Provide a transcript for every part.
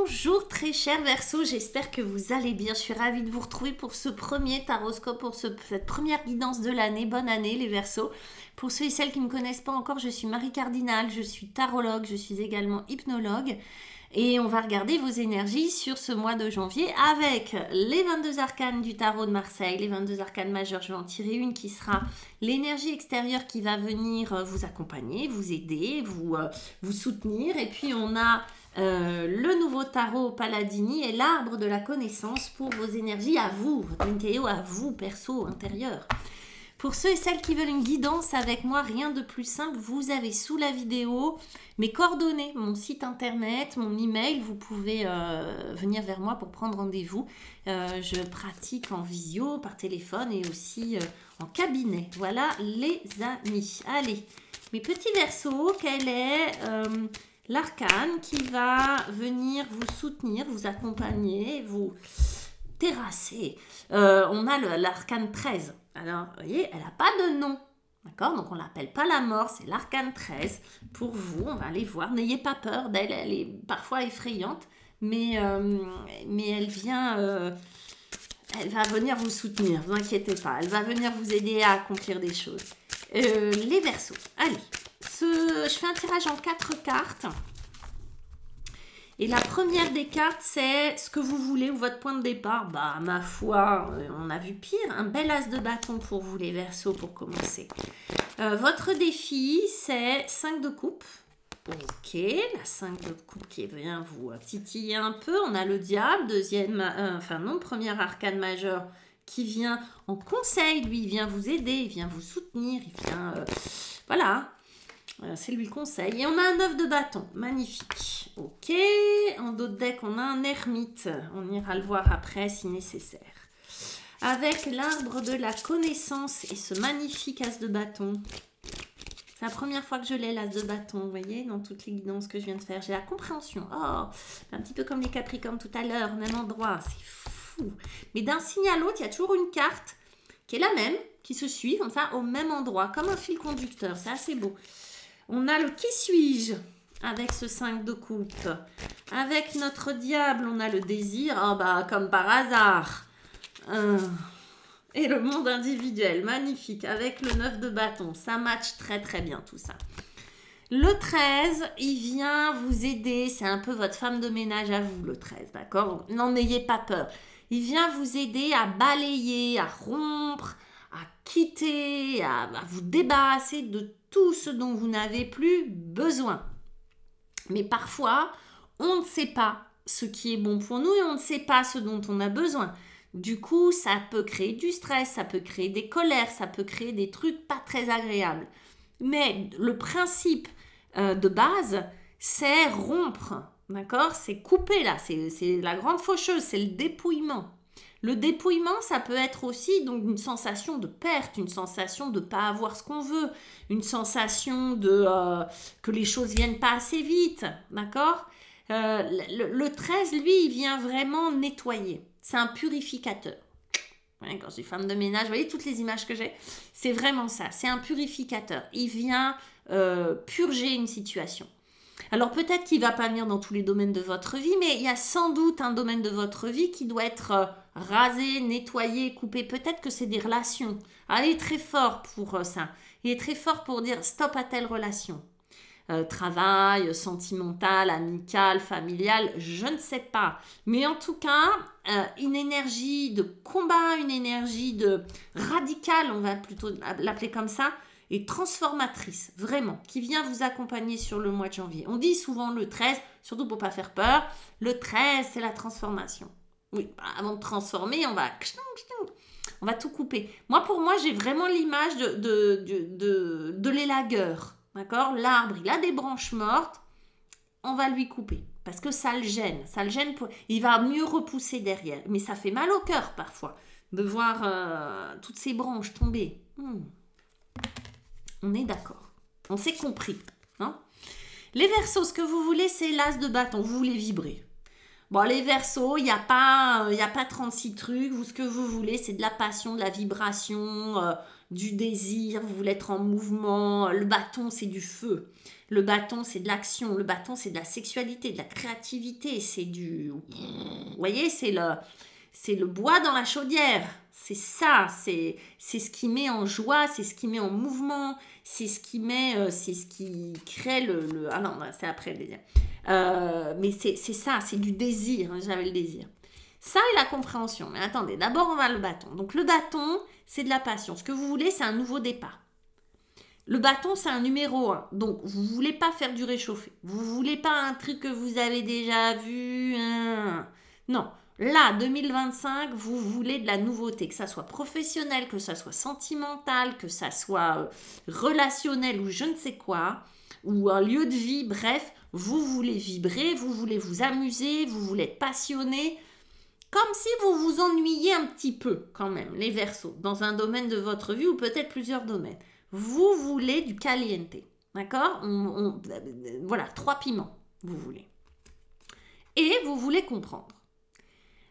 Bonjour très chers Verseaux, j'espère que vous allez bien. Je suis ravie de vous retrouver pour ce premier taroscope, pour cette première guidance de l'année. Bonne année les Verseaux. Pour ceux et celles qui ne me connaissent pas encore, je suis Marie Cardinal, je suis tarologue, je suis également hypnologue. Et on va regarder vos énergies sur ce mois de janvier avec les 22 arcanes du tarot de Marseille, les 22 arcanes majeures. Je vais en tirer une qui sera l'énergie extérieure qui va venir vous accompagner, vous aider, vous soutenir. Et puis on a le nouveau tarot Paladini et l'arbre de la connaissance pour vos énergies à vous, votre Menkeo à vous, perso, intérieur. Pour ceux et celles qui veulent une guidance avec moi, rien de plus simple, vous avez sous la vidéo mes coordonnées, mon site internet, mon email, vous pouvez venir vers moi pour prendre rendez-vous. Je pratique en visio, par téléphone et aussi en cabinet. Voilà les amis. Allez, mes petits Verseaux, quel est l'arcane qui va venir vous soutenir, vous accompagner, vous terrasser? On a l'arcane 13. Alors, vous voyez, elle n'a pas de nom. D'accord? Donc, on ne l'appelle pas la mort, c'est l'arcane 13. Pour vous, on va aller voir. N'ayez pas peur d'elle, elle est parfois effrayante, mais elle va venir vous soutenir, ne vous inquiétez pas. Elle va venir vous aider à accomplir des choses. Les Verseaux, allez. Je fais un tirage en 4 cartes. Et la première des cartes, c'est ce que vous voulez ou votre point de départ. Bah, ma foi, on a vu pire. Un bel as de bâton pour vous, les Verseaux, pour commencer. Votre défi, c'est 5 de coupe. Ok, la 5 de coupe qui vient vous titiller un peu. On a le diable, premier arcane majeur qui vient en conseil. Lui, il vient vous aider, il vient vous soutenir, il vient... voilà. C'est lui le conseil. Et on a un 9 de bâton. Magnifique. Ok. En dos de deck, on a un ermite. On ira le voir après si nécessaire. Avec l'arbre de la connaissance et ce magnifique as de bâton. C'est la première fois que je l'ai, l'as de bâton. Vous voyez, dans toutes les guidances que je viens de faire. J'ai la compréhension. Oh, un petit peu comme les Capricornes tout à l'heure. Même endroit. C'est fou. Mais d'un signe à l'autre, il y a toujours une carte qui est la même, qui se suit comme ça au même endroit. Comme un fil conducteur. C'est assez beau. On a le qui suis-je avec ce 5 de coupe. Avec notre diable, on a le désir. Oh bah, comme par hasard. Et le monde individuel, magnifique. Avec le 9 de bâton, ça match très très bien tout ça. Le 13, il vient vous aider. C'est un peu votre femme de ménage à vous, le 13, d'accord? N'en ayez pas peur. Il vient vous aider à balayer, à rompre, à quitter, à vous débarrasser de tout ce dont vous n'avez plus besoin. Mais parfois, on ne sait pas ce qui est bon pour nous et on ne sait pas ce dont on a besoin. Du coup, ça peut créer du stress, ça peut créer des colères, ça peut créer des trucs pas très agréables. Mais le principe de base, c'est rompre, d'accord? C'est couper là, c'est la grande faucheuse, c'est le dépouillement. Le dépouillement, ça peut être aussi donc une sensation de perte, une sensation de ne pas avoir ce qu'on veut, une sensation de que les choses ne viennent pas assez vite, d'accord? Le 13, lui, il vient vraiment nettoyer. C'est un purificateur. Ouais, quand je dis femme de ménage, vous voyez toutes les images que j'ai? C'est vraiment ça, c'est un purificateur. Il vient purger une situation. Alors peut-être qu'il ne va pas venir dans tous les domaines de votre vie, mais il y a sans doute un domaine de votre vie qui doit être rasé, nettoyé, coupé. Peut-être que c'est des relations. Alors, il est très fort pour ça. Il est très fort pour dire stop à telle relation. Travail, sentimental, amical, familial, je ne sais pas. Mais en tout cas, une énergie de combat, une énergie de radicale, on va plutôt l'appeler comme ça, et transformatrice, vraiment, qui vient vous accompagner sur le mois de janvier. On dit souvent le 13, surtout pour ne pas faire peur, le 13, c'est la transformation. Oui, avant de transformer, on va tout couper. Pour moi, j'ai vraiment l'image de l'élagueur, d'accord? L'arbre, il a des branches mortes, on va lui couper, parce que ça le gêne, il va mieux repousser derrière. Mais ça fait mal au cœur, parfois, de voir toutes ces branches tomber. On est d'accord. On s'est compris. Hein? Les Verseaux, ce que vous voulez, c'est l'as de bâton. Vous voulez vibrer. Bon, les Verseaux, il n'y a pas 36 trucs. Ce que vous voulez, c'est de la passion, de la vibration, du désir, vous voulez être en mouvement. Le bâton, c'est du feu. Le bâton, c'est de l'action. Le bâton, c'est de la sexualité, de la créativité. C'est du... Vous voyez, c'est le bois dans la chaudière. C'est ça, c'est ce qui met en joie, c'est ce qui met en mouvement, c'est ce qui crée le... Ah non, c'est après le désir. Mais c'est ça, c'est du désir, hein, j'avais le désir. Ça et la compréhension. Mais attendez, d'abord on va le bâton. Donc le bâton, c'est de la passion. Ce que vous voulez, c'est un nouveau départ. Le bâton, c'est un numéro 1. Donc, vous ne voulez pas faire du réchauffé. Vous ne voulez pas un truc que vous avez déjà vu. Non. Là, 2025, vous voulez de la nouveauté. Que ça soit professionnel, que ça soit sentimental, que ça soit relationnel ou je ne sais quoi. Ou un lieu de vie. Bref, vous voulez vibrer, vous voulez vous amuser, vous voulez être passionné. Comme si vous vous ennuyiez un petit peu quand même, les Verseaux, dans un domaine de votre vie ou peut-être plusieurs domaines. Vous voulez du caliente, d'accord? Voilà, 3 piments, vous voulez. Et vous voulez comprendre.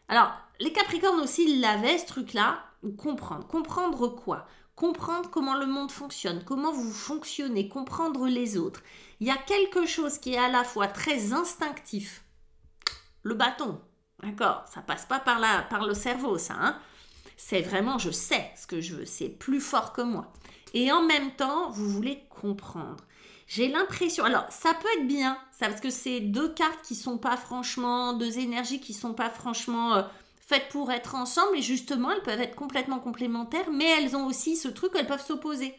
Alors, les Capricornes aussi, ils l'avaient, ce truc-là, comprendre. Comprendre quoi? Comprendre comment le monde fonctionne, comment vous fonctionnez, comprendre les autres. Il y a quelque chose qui est à la fois très instinctif. Le bâton, d'accord? Ça passe pas par le cerveau, ça, hein? C'est vraiment, je sais ce que je veux, c'est plus fort que moi. Et en même temps, vous voulez comprendre. J'ai l'impression, alors ça peut être bien, ça, parce que c'est 2 cartes qui sont pas franchement, 2 énergies qui sont pas franchement faites pour être ensemble, et justement, elles peuvent être complètement complémentaires, mais elles ont aussi ce truc, elles peuvent s'opposer.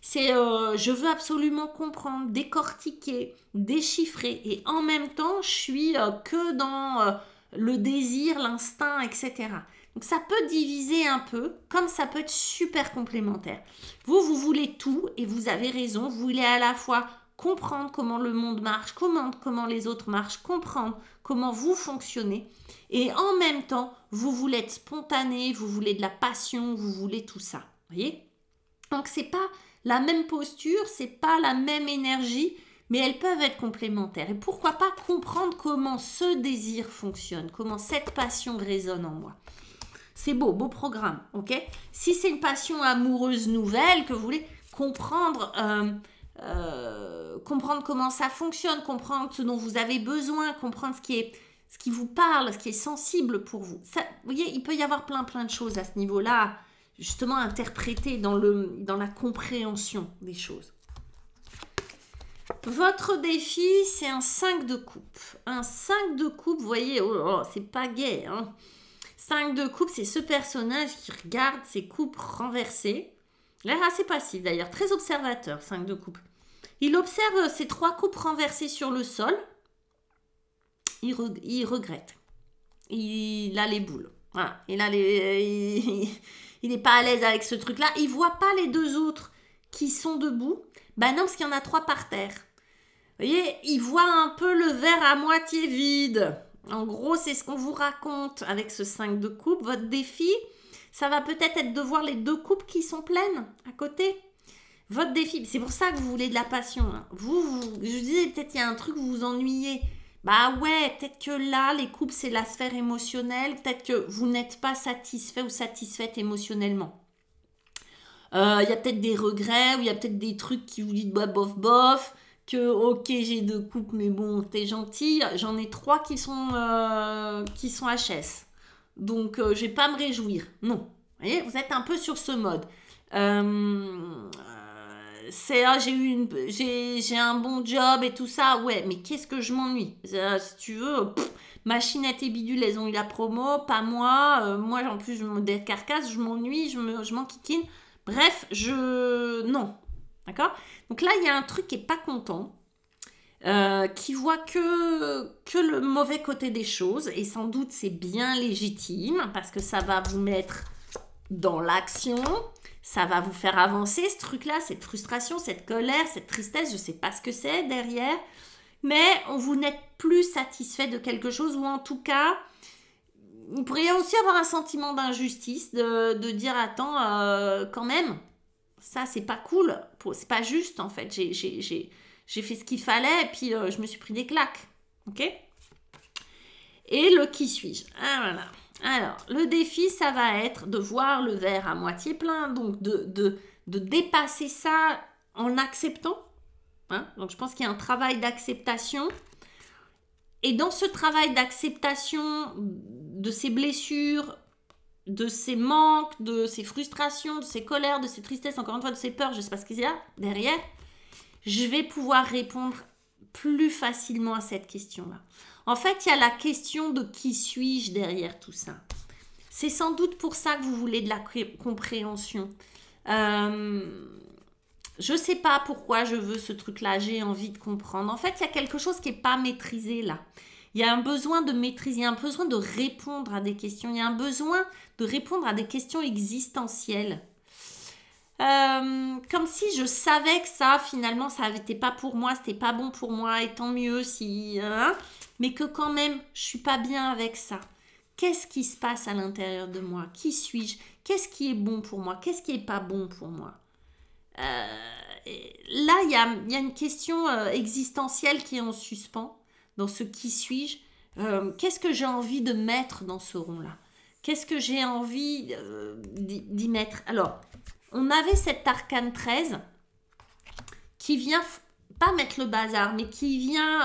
C'est je veux absolument comprendre, décortiquer, déchiffrer, et en même temps, je suis que dans le désir, l'instinct, etc. Donc ça peut diviser un peu, comme ça peut être super complémentaire. Vous voulez tout, et vous avez raison, vous voulez à la fois comprendre comment le monde marche, comment les autres marchent, comprendre comment vous fonctionnez, et en même temps, vous voulez être spontané, vous voulez de la passion, vous voulez tout ça. Vous voyez? Donc c'est pas la même posture, c'est pas la même énergie, mais elles peuvent être complémentaires. Et pourquoi pas comprendre comment ce désir fonctionne, comment cette passion résonne en moi. C'est beau programme, ok? Si c'est une passion amoureuse nouvelle que vous voulez comprendre, comprendre comment ça fonctionne, comprendre ce dont vous avez besoin, comprendre ce qui vous parle, ce qui est sensible pour vous. Ça, vous voyez, il peut y avoir plein de choses à ce niveau-là, justement interprétées dans la compréhension des choses. Votre défi, c'est un 5 de coupe. Un 5 de coupe, vous voyez, c'est pas gai, hein? 5 de coupe, c'est ce personnage qui regarde ses coupes renversées. Il a l'air assez passif d'ailleurs, très observateur, 5 de coupe. Il observe ces 3 coupes renversées sur le sol. Il regrette. Il a les boules. Voilà. Il n'est pas à l'aise avec ce truc-là. Il ne voit pas les 2 autres qui sont debout. Ben non, parce qu'il y en a 3 par terre. Vous voyez, il voit un peu le verre à moitié vide. En gros, c'est ce qu'on vous raconte avec ce 5 de coupe. Votre défi, ça va peut-être être de voir les 2 coupes qui sont pleines à côté. Votre défi, c'est pour ça que vous voulez de la passion. Hein. Je disais, peut-être il y a un truc où vous vous ennuyez. Bah ouais, peut-être que là, les coupes, c'est la sphère émotionnelle. Peut-être que vous n'êtes pas satisfait ou satisfaite émotionnellement. Il y a peut-être des regrets, ou il y a peut-être des trucs qui vous disent bah, bof. Que ok, j'ai 2 coupes, mais bon, t'es gentil. J'en ai 3 qui sont HS. Donc, je vais pas me réjouir. Non. Vous voyez, vous êtes un peu sur ce mode. J'ai un bon job et tout ça. Ouais, mais qu'est-ce que je m'ennuie. Si tu veux, machinette et bidule, elles ont eu la promo, pas moi. Moi, en plus, je me décarcasse, je m'ennuie, je m'enquiquine. Bref, non. D'accord? Donc là, il y a un truc qui n'est pas content, qui voit que le mauvais côté des choses, et sans doute c'est bien légitime, parce que ça va vous mettre dans l'action, ça va vous faire avancer ce truc-là, cette frustration, cette colère, cette tristesse, je ne sais pas ce que c'est derrière, mais vous n'êtes plus satisfait de quelque chose, ou en tout cas, vous pourriez aussi avoir un sentiment d'injustice, de dire, attends, quand même, ça, c'est pas cool, c'est pas juste en fait. J'ai fait ce qu'il fallait et puis je me suis pris des claques. Ok? Et le qui suis-je? Ah voilà. Alors, le défi, ça va être de voir le verre à moitié plein, donc de dépasser ça en acceptant. Hein. Donc, je pense qu'il y a un travail d'acceptation. Et dans ce travail d'acceptation de ces blessures, de ces manques, de ces frustrations, de ces colères, de ces tristesses, encore une fois, de ces peurs, je ne sais pas ce qu'il y a derrière, je vais pouvoir répondre plus facilement à cette question-là. En fait, il y a la question de qui suis-je derrière tout ça. C'est sans doute pour ça que vous voulez de la compréhension. Je ne sais pas pourquoi je veux ce truc-là, j'ai envie de comprendre. En fait, il y a quelque chose qui n'est pas maîtrisé là. Il y a un besoin de maîtrise, il y a un besoin de répondre à des questions, il y a un besoin de répondre à des questions existentielles. Comme si je savais que ça, finalement, ça n'était pas pour moi, c'était pas bon pour moi, et tant mieux si... Hein, mais que quand même, je suis pas bien avec ça. Qu'est-ce qui se passe à l'intérieur de moi? Qui suis-je? Qu'est-ce qui est bon pour moi? Qu'est-ce qui est pas bon pour moi? Là, il y a une question existentielle qui est en suspens dans ce qui suis-je. Qu'est-ce que j'ai envie de mettre dans ce rond-là? Qu'est-ce que j'ai envie d'y mettre? Alors, on avait cet arcane 13 qui vient, pas mettre le bazar, mais qui vient,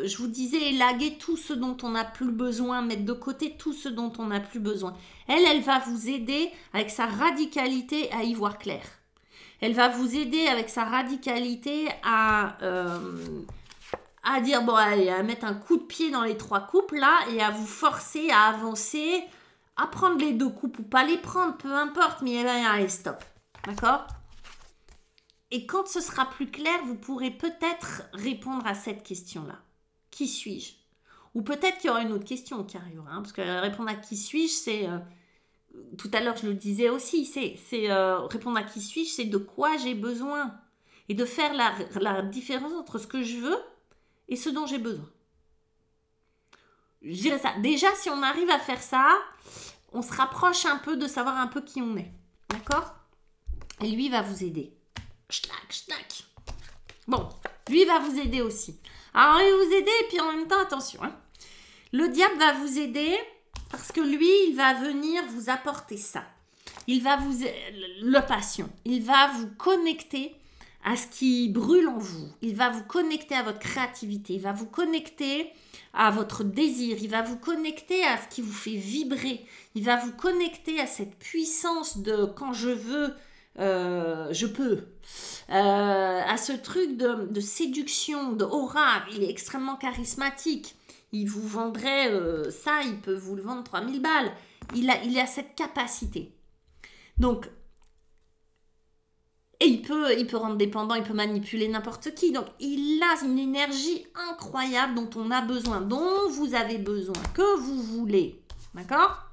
je vous disais, élaguer tout ce dont on n'a plus besoin, mettre de côté tout ce dont on n'a plus besoin. Elle va vous aider avec sa radicalité à y voir clair. Elle va vous aider avec sa radicalité à dire, bon, allez, à mettre un coup de pied dans les 3 coupes, là, et à vous forcer à avancer, à prendre les 2 coupes ou pas les prendre, peu importe, mais allez, stop. D'accord? Et quand ce sera plus clair, vous pourrez peut-être répondre à cette question-là. Qui suis-je? Ou peut-être qu'il y aura une autre question qui arrivera, hein, parce que répondre à qui suis-je, c'est... tout à l'heure, je le disais aussi, c'est répondre à qui suis-je, c'est de quoi j'ai besoin. Et de faire la différence entre ce que je veux et ce dont j'ai besoin. Je dirais ça. Déjà, si on arrive à faire ça, on se rapproche un peu de savoir un peu qui on est. D'accord? Et lui va vous aider. Schnack, schnack. Bon, lui va vous aider aussi. Alors, il va vous aider et puis en même temps, attention. Hein. Le diable va vous aider parce que lui, il va venir vous apporter ça. Il va vous... Le passion. Il va vous connecter à ce qui brûle en vous. Il va vous connecter à votre créativité. Il va vous connecter à votre désir. Il va vous connecter à ce qui vous fait vibrer. Il va vous connecter à cette puissance de quand je veux... je peux. À ce truc de séduction, d'aura, il est extrêmement charismatique. Il vous vendrait ça, il peut vous le vendre 3000 balles. Il a cette capacité. Donc, et il peut rendre dépendant, il peut manipuler n'importe qui. Donc, il a une énergie incroyable dont on a besoin, dont vous avez besoin, que vous voulez. D'accord ?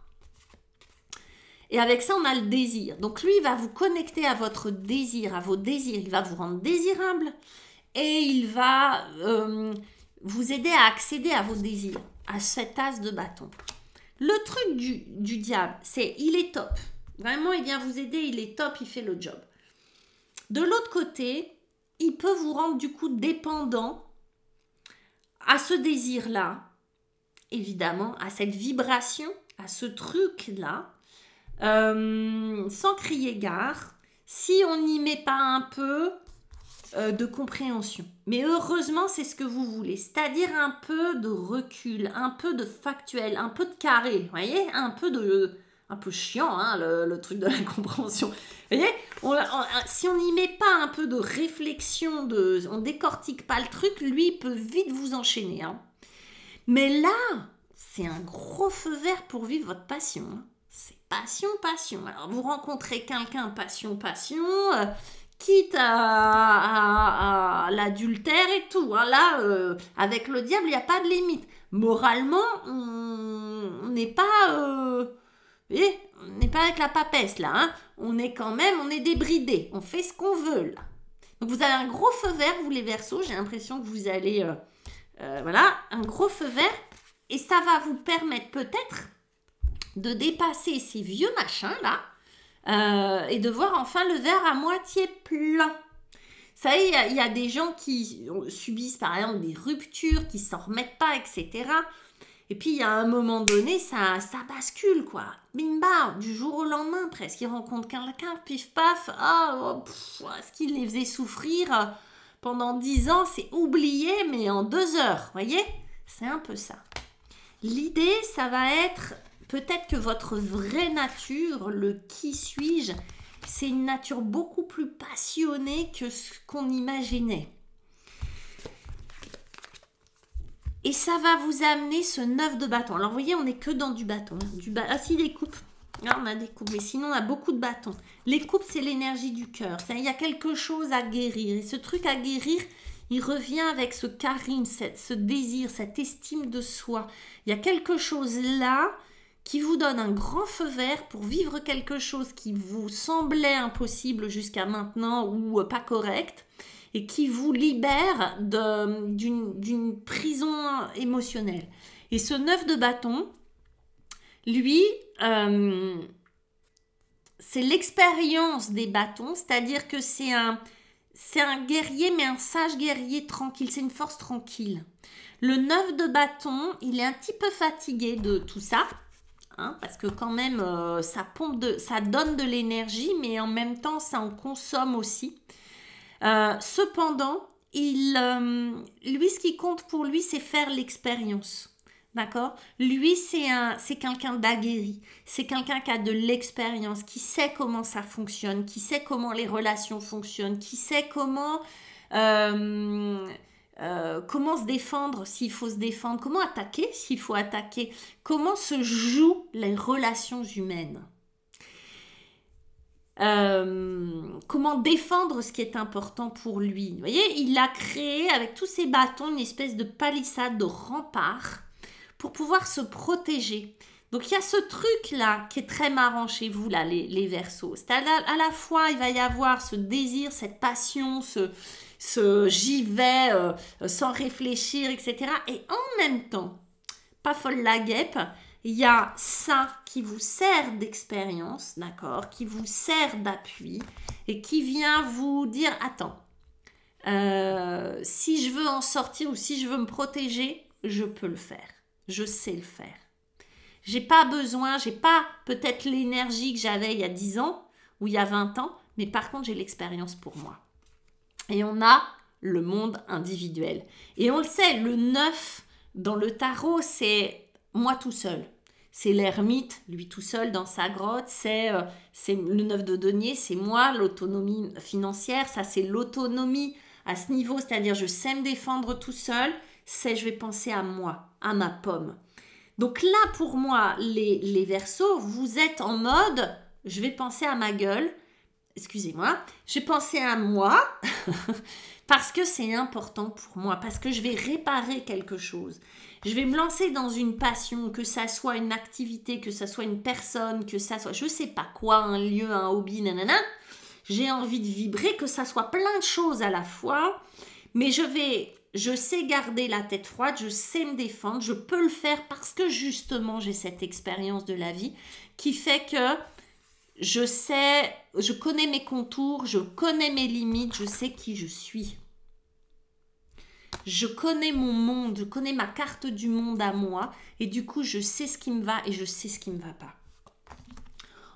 Et avec ça, on a le désir. Donc, lui, il va vous connecter à votre désir, à vos désirs. Il va vous rendre désirable et il va vous aider à accéder à vos désirs, à cet as de bâton. Le truc du diable, c'est il est top. Vraiment, il vient vous aider, il est top, il fait le job. De l'autre côté, il peut vous rendre du coup dépendant à ce désir-là, évidemment, à cette vibration, à ce truc-là. Sans crier gare, si on n'y met pas un peu de compréhension. Mais heureusement, c'est ce que vous voulez, c'est-à-dire un peu de recul, un peu de factuel, un peu de carré, vous voyez, un peu chiant, hein, le truc de la compréhension. Vous voyez, si on n'y met pas un peu de réflexion, on décortique pas le truc, lui, il peut vite vous enchaîner. Hein. Mais là, c'est un gros feu vert pour vivre votre passion. Hein. Passion, passion. Alors, vous rencontrez quelqu'un, passion, passion, quitte à l'adultère et tout. Hein. Là, avec le diable, il n'y a pas de limite. Moralement, on n'est pas... voyez, on n'est pas avec la papesse, là. Hein. On est débridé. On fait ce qu'on veut, là. Donc, vous avez un gros feu vert, vous les Verseaux. J'ai l'impression que vous allez... voilà, un gros feu vert. Et ça va vous permettre peut-être... de dépasser ces vieux machins-là et de voir enfin le verre à moitié plein. Ça y est, il y a des gens qui subissent par exemple des ruptures, qui ne s'en remettent pas, etc. Et puis, il y a un moment donné, ça bascule, quoi. Bim, bam, du jour au lendemain, presque. Il rencontre quelqu'un, pif, paf. Ce qu'il les faisait souffrir pendant 10 ans, c'est oublié, mais en 2 heures. Vous voyez? C'est un peu ça. L'idée, ça va être peut-être que votre vraie nature, le qui suis-je, c'est une nature beaucoup plus passionnée que ce qu'on imaginait. Et ça va vous amener ce 9 de bâton. Alors, vous voyez, on n'est que dans du bâton. Ah, si, des coupes. Ah, on a des coupes, mais sinon, on a beaucoup de bâtons. Les coupes, c'est l'énergie du cœur. Il y a quelque chose à guérir. Et ce truc à guérir, il revient avec ce charisme, ce désir, cette estime de soi. Il y a quelque chose là qui vous donne un grand feu vert pour vivre quelque chose qui vous semblait impossible jusqu'à maintenant ou pas correct. Et qui vous libère d'une prison émotionnelle. Et ce 9 de bâton, lui, c'est l'expérience des bâtons, c'est-à-dire que c'est un guerrier, mais un sage guerrier tranquille, c'est une force tranquille. Le 9 de bâton, il est un petit peu fatigué de tout ça, hein, parce que quand même, ça donne de l'énergie, mais en même temps, ça en consomme aussi. Cependant, lui, ce qui compte pour lui, c'est faire l'expérience. D'accord? Lui, c'est quelqu'un d'aguerri. C'est quelqu'un qui a de l'expérience, qui sait comment ça fonctionne, qui sait comment les relations fonctionnent, qui sait comment se défendre s'il faut se défendre, comment attaquer s'il faut attaquer, comment se jouent les relations humaines. Comment défendre ce qui est important pour lui. Vous voyez, il a créé avec tous ses bâtons une espèce de palissade, de rempart pour pouvoir se protéger. Donc il y a ce truc-là qui est très marrant chez vous, là, les Verseaux. C'est à la fois, il va y avoir ce désir, cette passion, ce j'y vais sans réfléchir, etc. Et en même temps, pas folle la guêpe, il y a ça qui vous sert d'expérience, d'accord, qui vous sert d'appui et qui vient vous dire, attends, si je veux en sortir ou si je veux me protéger, je peux le faire, je sais le faire. J'ai pas besoin, j'ai pas peut-être l'énergie que j'avais il y a 10 ans ou il y a 20 ans, mais par contre, j'ai l'expérience pour moi. Et on a le monde individuel. Et on le sait, le 9 dans le tarot, c'est moi tout seul. C'est l'ermite, lui tout seul dans sa grotte. C'est le 9 de denier, c'est moi, l'autonomie financière. Ça, c'est l'autonomie à ce niveau, c'est-à-dire je sais me défendre tout seul. Je vais penser à moi, à ma pomme. Donc là, pour moi, les Verseaux, vous êtes en mode, je vais penser à ma gueule. Excusez-moi, je vais penser à moi parce que c'est important pour moi, parce que je vais réparer quelque chose. Je vais me lancer dans une passion, que ça soit une activité, que ça soit une personne, que ça soit, je sais pas quoi, un lieu, un hobby, nanana. J'ai envie de vibrer, que ça soit plein de choses à la fois, mais je sais garder la tête froide, je sais me défendre, je peux le faire parce que justement j'ai cette expérience de la vie qui fait que je connais mes contours, je connais mes limites, je sais qui je suis. Je connais mon monde, je connais ma carte du monde à moi et du coup, je sais ce qui me va et je sais ce qui ne me va pas.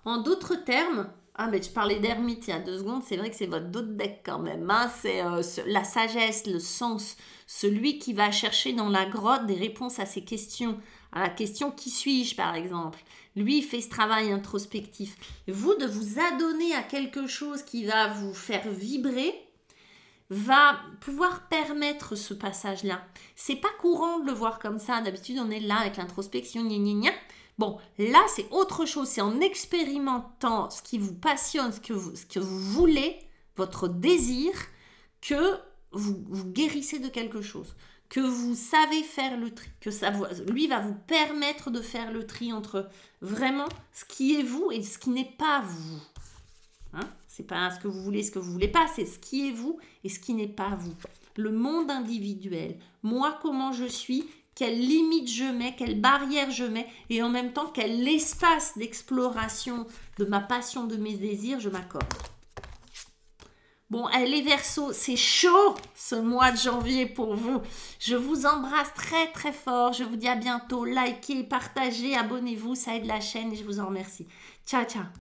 En d'autres termes, mais je parlais d'ermite il y a 2 secondes, c'est vrai que c'est votre dos de deck quand même. Hein, c'est la sagesse, le sens, celui qui va chercher dans la grotte des réponses à ses questions, à la question qui suis-je par exemple. Lui, il fait ce travail introspectif. Vous, de vous adonner à quelque chose qui va vous faire vibrer, va pouvoir permettre ce passage-là. C'est pas courant de le voir comme ça. D'habitude, on est là avec l'introspection, gna gna gna. Bon, là, c'est autre chose. C'est en expérimentant ce qui vous passionne, ce que vous voulez, votre désir, que vous guérissez de quelque chose, que vous savez faire le tri, que lui va vous permettre de faire le tri entre vraiment ce qui est vous et ce qui n'est pas vous. Hein? C'est pas ce que vous voulez pas, c'est ce qui est vous et ce qui n'est pas vous. Le monde individuel, moi comment je suis, quelles limites je mets, quelles barrières je mets et en même temps quel espace d'exploration de ma passion, de mes désirs je m'accorde. Bon, les Verseaux, c'est chaud ce mois de janvier pour vous. Je vous embrasse très très fort. Je vous dis à bientôt. Likez, partagez, abonnez-vous, ça aide la chaîne et je vous en remercie. Ciao, ciao.